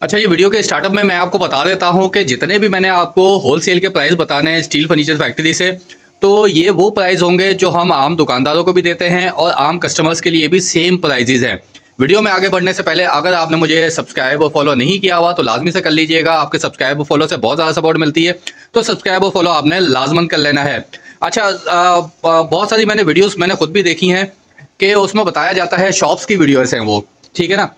अच्छा, ये वीडियो के स्टार्टअप में मैं आपको बता देता हूँ कि जितने भी मैंने आपको होलसेल के प्राइस बताने हैं स्टील फर्नीचर फैक्ट्री से, तो ये वो प्राइस होंगे जो हम आम दुकानदारों को भी देते हैं और आम कस्टमर्स के लिए भी सेम प्राइजेज हैं। वीडियो में आगे बढ़ने से पहले अगर आपने मुझे सब्सक्राइब और फॉलो नहीं किया हुआ तो लाजमी से कर लीजिएगा। आपके सब्सक्राइब और फॉलो से बहुत ज़्यादा सपोर्ट मिलती है, तो सब्सक्राइब और फॉलो आपने लाजमन कर लेना है। अच्छा, बहुत सारी वीडियोज़ मैंने खुद भी देखी हैं कि उसमें बताया जाता है शॉप्स की वीडियोज़ हैं वो, ठीक है ना।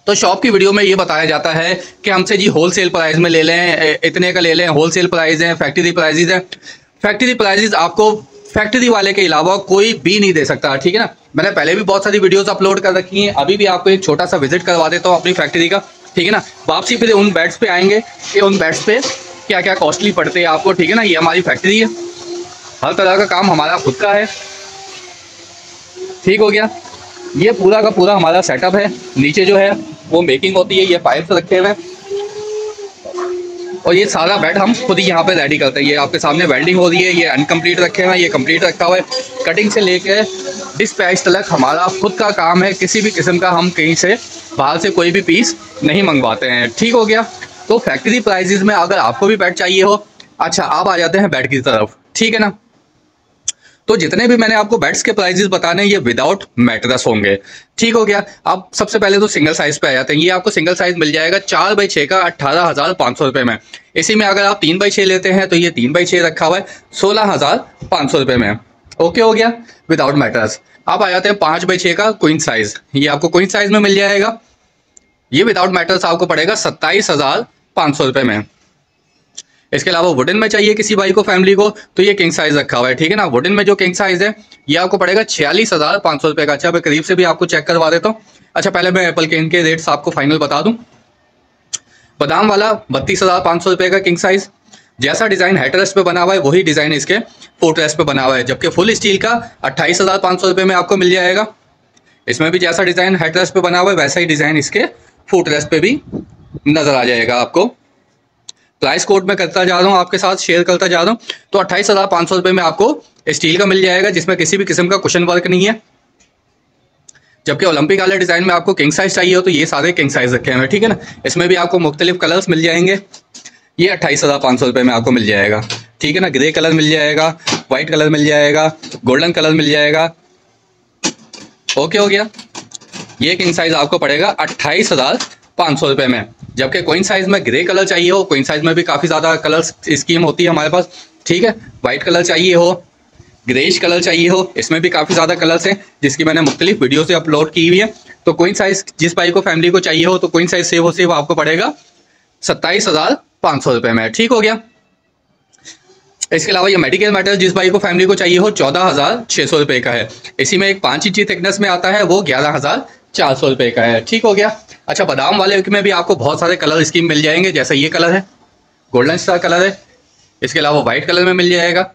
तो शॉप की वीडियो में ये बताया जाता है कि हमसे जी होलसेल प्राइस में ले लें, इतने का ले लें, होलसेल प्राइस हैं, फैक्ट्री प्राइजेज हैं। फैक्ट्री प्राइजेज आपको फैक्ट्री वाले के अलावा कोई भी नहीं दे सकता, ठीक है ना। मैंने पहले भी बहुत सारी वीडियोस अपलोड कर रखी हैं, अभी भी आपको एक छोटा सा विजिट करवा देता हूँ अपनी फैक्ट्री का, ठीक है ना। वापसी फिर उन बेड्स पे आएंगे कि उन बेड्स पे क्या क्या कॉस्टली पड़ते हैं आपको, ठीक है ना। ये हमारी फैक्ट्री है, हर तरह का काम हमारा खुद का है, ठीक हो गया। ये पूरा का पूरा हमारा सेटअप है। नीचे जो है वो मेकिंग होती है, ये पाइप्स रखे हुए हैं और ये सारा बेड हम खुद ही यहाँ पे रेडी करते हैं। ये आपके सामने वेल्डिंग हो रही है, ये अनकम्प्लीट रखे हुए हैं, ये कंप्लीट रखा हुआ है। कटिंग से लेकर डिस्पैच तक हमारा खुद का काम है, किसी भी किस्म का हम कहीं से बाहर से कोई भी पीस नहीं मंगवाते हैं, ठीक हो गया। तो फैक्ट्री प्राइजेज में अगर आपको भी बेड चाहिए हो, अच्छा आप आ जाते हैं बेड की तरफ, ठीक है ना। तो जितने भी मैंने आपको बेड्स के प्राइजेस बताने ये विदाउट मैट्रेस होंगे, ठीक हो गया। अब सबसे पहले तो सिंगल साइज पे आ जाते हैं। ये आपको सिंगल साइज मिल जाएगा 4x6 का 18,500 रुपये में। इसी में अगर आप 3x6 लेते हैं तो ये 3x6 रखा हुआ है 16,500 रुपये में, ओके हो गया, विदाउट मैट्रेस। आप आ जाते हैं 5x6 का क्वीन साइज, ये आपको क्वीन साइज में मिल जाएगा। ये विदाउट मैट्रेस आपको पड़ेगा 27,500 रुपये में। इसके अलावा वुडन में चाहिए किसी भाई को, फैमिली को, तो ये किंग साइज रखा हुआ है, ठीक है ना। वुडन में जो किंग साइज है ये आपको पड़ेगा 46,500 रुपये का। अच्छा, मैं करीब से भी आपको चेक करवा देता हूँ। अच्छा, पहले मैं एप्पल के इनके रेट्स आपको फाइनल बता दूं। बादाम वाला 32,500 रुपये का किंग साइज, जैसा डिजाइन हेडरेस्ट पे बना हुआ है वही डिजाइन इसके फुट रेस्ट पे बना हुआ है। जबकि फुल स्टील का 28,500 रुपये में आपको मिल जाएगा। इसमें भी जैसा डिजाइन हेडरेस्ट पे बना हुआ है वैसा ही डिजाइन इसके फुट रेस्ट पे भी नजर आ जाएगा आपको। प्राइस कोड में करता जा रहा हूँ, आपके साथ शेयर करता जा रहा हूँ। तो 28,500 रुपये में आपको स्टील का मिल जाएगा, जिसमें किसी भी किस्म का कुशन वर्क नहीं है। जबकि ओलंपिक वाले डिजाइन में आपको किंग साइज चाहिए हो तो ये सारे किंग साइज रखे हैं, ठीक है ना। इसमें भी आपको मुख्तलिफ कलर्स मिल जाएंगे। ये 28,500 रुपये में आपको मिल जाएगा, ठीक है ना। ग्रे कलर मिल जाएगा, व्हाइट कलर मिल जाएगा, गोल्डन कलर मिल जाएगा, ओके हो गया। ये किंग साइज आपको पड़ेगा 28,500 रुपये में। जबकि क्वीन साइज में ग्रे कलर चाहिए हो, क्वीन साइज में भी काफ़ी ज़्यादा कलर स्कीम होती है हमारे पास, ठीक है। वाइट कलर चाहिए हो, ग्रेइश कलर चाहिए हो, इसमें भी काफ़ी ज़्यादा कलर्स हैं जिसकी मैंने मुख्तलिफ वीडियो से अपलोड की हुई है। तो क्वीन साइज जिस भाई को, फैमिली को चाहिए हो तो क्वीन साइज से वो आपको पड़ेगा 27,500 रुपये में, ठीक हो गया। इसके अलावा ये मेडिकल मैटर जिस भाई को, फैमिली को चाहिए हो 14,600 रुपये का है। इसी में एक 5 इंची थिकनेस में आता है, वो 11,400 रुपये का है, ठीक हो गया। अच्छा, बादाम वाले में भी आपको बहुत सारे कलर स्कीम मिल जाएंगे। जैसे ये कलर है, गोल्डन स्टार कलर है। इसके अलावा व्हाइट कलर में मिल जाएगा।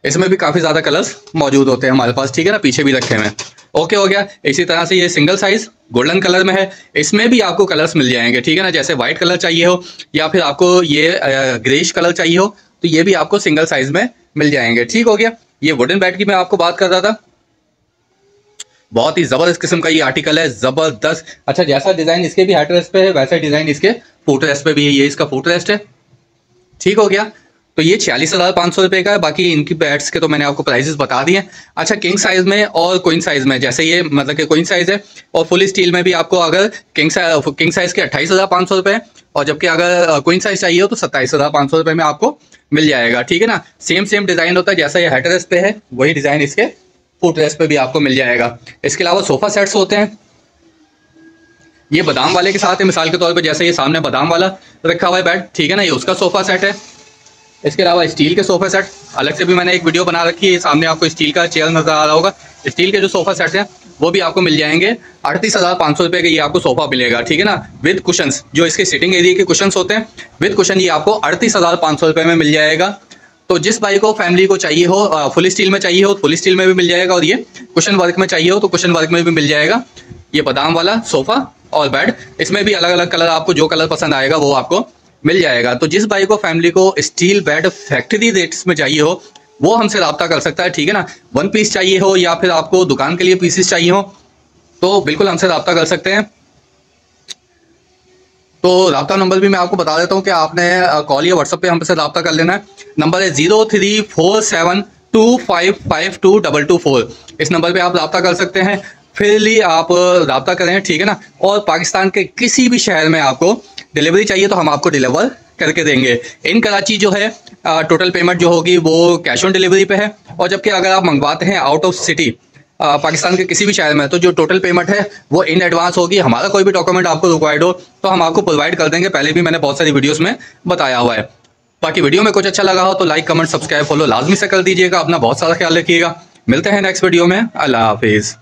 इसमें भी काफ़ी ज़्यादा कलर्स मौजूद होते हैं हमारे पास, ठीक है ना। पीछे भी रखे हुए हैं, ओके हो गया। इसी तरह से ये सिंगल साइज गोल्डन कलर में है, इसमें भी आपको कलर्स मिल जाएंगे, ठीक है ना। जैसे व्हाइट कलर चाहिए हो या फिर आपको ये ग्रेइश कलर चाहिए हो तो ये भी आपको सिंगल साइज में मिल जाएंगे, ठीक हो गया। ये वुडन बेड की मैं आपको बात कर रहा था, बहुत ही जबरदस्त किस्म का ये आर्टिकल है, जबरदस्त। अच्छा, जैसा डिजाइन इसके भी हेडरेस्ट पे है वैसा डिजाइन इसके फुट रेस्ट पे भी है। ये इसका फुट रेस्ट है, ठीक हो गया। तो ये 46,500 रुपये का है। बाकी इनकी बेड्स के तो मैंने आपको प्राइसेस बता दिए। अच्छा, किंग साइज में और क्वीन साइज में, जैसे ये मतलब कि क्वीन साइज है और फुल स्टील में भी आपको अगर किंग साइज के 28,500 रुपये और जबकि अगर क्वीन साइज चाहिए हो तो 27,500 रुपये में आपको मिल जाएगा, ठीक है ना। सेम डिजाइन होता है, जैसा ये हेडरेस्ट पे है वही डिजाइन इसके फुट रेस्ट पे भी आपको मिल जाएगा। इसके अलावा सोफा सेट्स होते हैं, ये बादाम वाले के साथ है। मिसाल के तौर पे जैसे ये सामने बादाम वाला रखा हुआ है बेड, ठीक है ना, ये उसका सोफा सेट है। इसके अलावा स्टील के सोफा सेट अलग से भी मैंने एक वीडियो बना रखी है। सामने आपको स्टील का चेयर नजर आ रहा होगा। स्टील के जो सोफा सेट हैं वो भी आपको मिल जाएंगे 38,500 रुपये का। ये आपको सोफा मिलेगा, ठीक है ना, विद कुशंस। जो इसके सिटिंग एरिया के कुशंस होते हैं विद कुशन, ये आपको 38,500 रुपये में मिल जाएगा। तो जिस भाई को, फैमिली को चाहिए हो, फुल स्टील में चाहिए हो तो फुल स्टील में भी मिल जाएगा, और ये कुशन वर्क में चाहिए हो तो कुशन वर्क में भी मिल जाएगा। ये बादाम वाला सोफा और बेड, इसमें भी अलग अलग कलर, आपको जो कलर पसंद आएगा वो आपको मिल जाएगा। तो जिस भाई को, फैमिली को स्टील बेड फैक्ट्री रेट्स में चाहिए हो वो हमसे रब्ता कर सकता है, ठीक है ना। 1 पीस चाहिए हो या फिर आपको दुकान के लिए पीसेस चाहिए हो तो बिल्कुल हमसे रब्ता कर सकते हैं। तो रब्ता नंबर भी मैं आपको बता देता हूँ कि आपने कॉल या व्हाट्सएप पे हमसे रब्ता कर लेना है। नंबर है 034725522224। इस नंबर पे आप रब्ता कर सकते हैं, फिर आप रब्ता करें, ठीक है ना। और पाकिस्तान के किसी भी शहर में आपको डिलीवरी चाहिए तो हम आपको डिलीवर करके देंगे। इन कराची जो है टोटल पेमेंट जो होगी वो कैश ऑन डिलीवरी पे है, और जबकि अगर आप मंगवाते हैं आउट ऑफ सिटी पाकिस्तान के किसी भी शहर में, तो जो टोटल पेमेंट है वो इन एडवांस होगी। हमारा कोई भी डॉक्यूमेंट आपको रिक्वायर्ड हो तो हम आपको प्रोवाइड कर देंगे, पहले भी मैंने बहुत सारी वीडियोस में बताया हुआ है। बाकी वीडियो में कुछ अच्छा लगा हो तो लाइक कमेंट सब्सक्राइब फॉलो लाजमी से कर दीजिएगा। अपना बहुत सारा ख्याल रखिएगा। मिलते हैं नेक्स्ट वीडियो में। अल्लाह हाफिज़।